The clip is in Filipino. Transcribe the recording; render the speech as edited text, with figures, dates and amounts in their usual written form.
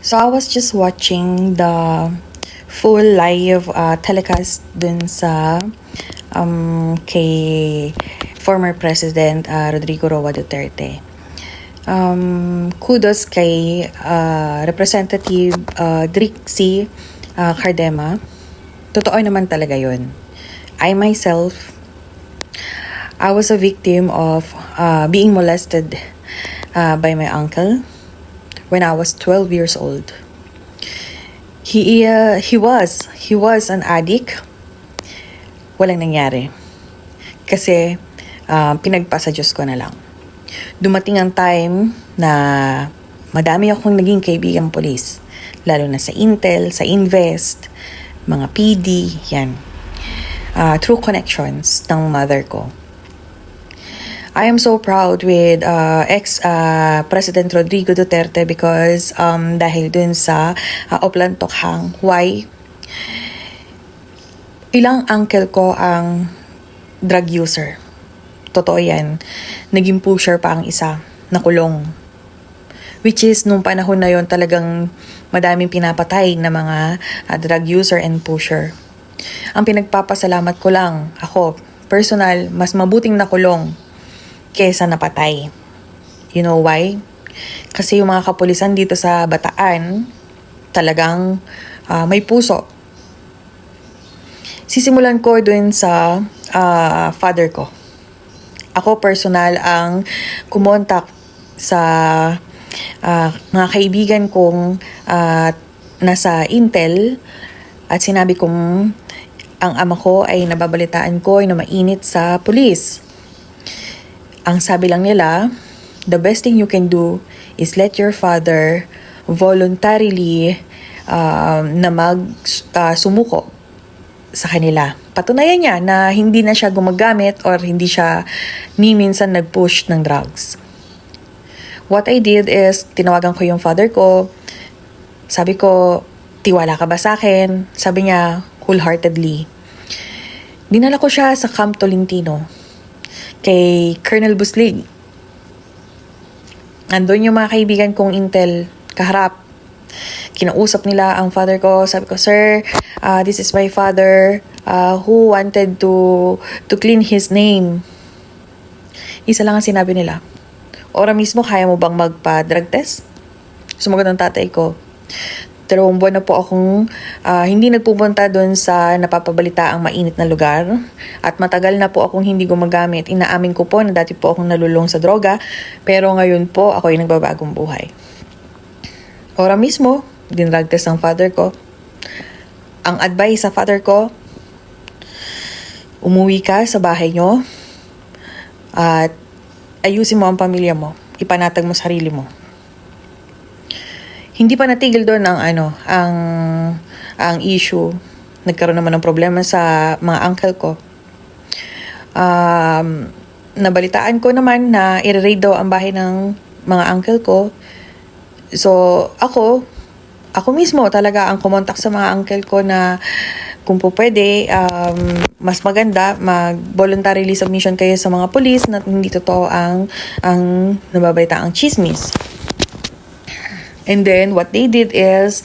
So I was just watching the full live telecast dun sa kay former President Rodrigo Roa Duterte. Kudos kay Representative Drixie Cardema. Totoo naman talaga yun. I myself, I was a victim of being molested by my uncle when I was 12 years old. He was an addict. Walang nangyari. Kasi pinagpasa Diyos ko na lang. Dumating ang time na madami akong naging kaibigang polis. Lalo na sa Intel, sa Invest, mga PD, yan. Through connections ng mother ko. I am so proud with ex-President Rodrigo Duterte because dahil dun sa Oplan Tokhang. Why? Ilang uncle ko ang drug user. Totoo yan. Naging pusher pa ang isa, nakulong. Which is, nung panahon na yon talagang madaming pinapatay na mga drug user and pusher. Ang pinagpapasalamat ko lang, ako, personal, mas mabuting nakulong kesa napatay. You know why? Kasi yung mga kapulisan dito sa Bataan, talagang may puso. Sisimulan ko dun sa father ko. Ako personal ang kumontak sa mga kaibigan kong nasa Intel at sinabi kong ang ama ko ay nababalitaan ko ay na mainit sa pulis. Ang sabi lang nila, the best thing you can do is let your father voluntarily sumuko sa kanila. Patunayan niya na hindi na siya gumagamit or hindi siya ni minsan nag-push ng drugs. What I did is, tinawagan ko yung father ko. Sabi ko, tiwala ka ba sa akin? Sabi niya, wholeheartedly. Dinala ko siya sa Camp Tolentino kay Colonel Buslig. Andun yung mga kaibigan kong Intel kaharap. Kinausap nila ang father ko. Sabi ko, sir, this is my father who wanted to clean his name. Isa lang ang sinabi nila. Ora mismo, kaya mo bang magpa-drug test? Sumagot ang tatay ko. 2 buwan na po akong hindi nagpupunta doon sa napapabalita ang mainit na lugar. At matagal na po akong hindi gumagamit. Inaamin ko po na dati po akong nalulong sa droga. Pero ngayon po ako ay nagbabagong buhay. Ora mismo, dinrug test ang father ko. Ang advice sa father ko, umuwi ka sa bahay nyo at ayusin mo ang pamilya mo. Ipanatag mo sarili mo. Hindi pa natigil doon ang issue. Nagkaroon naman ng problema sa mga uncle ko. Nabalitaan ko naman na i-raid daw ang bahay ng mga uncle ko. So, ako mismo talaga ang kumontak sa mga uncle ko na kung po pwede, mas maganda mag-voluntary submission kayo sa mga police na hindi totoo ang nababalita ang chismis. And then, what they did is,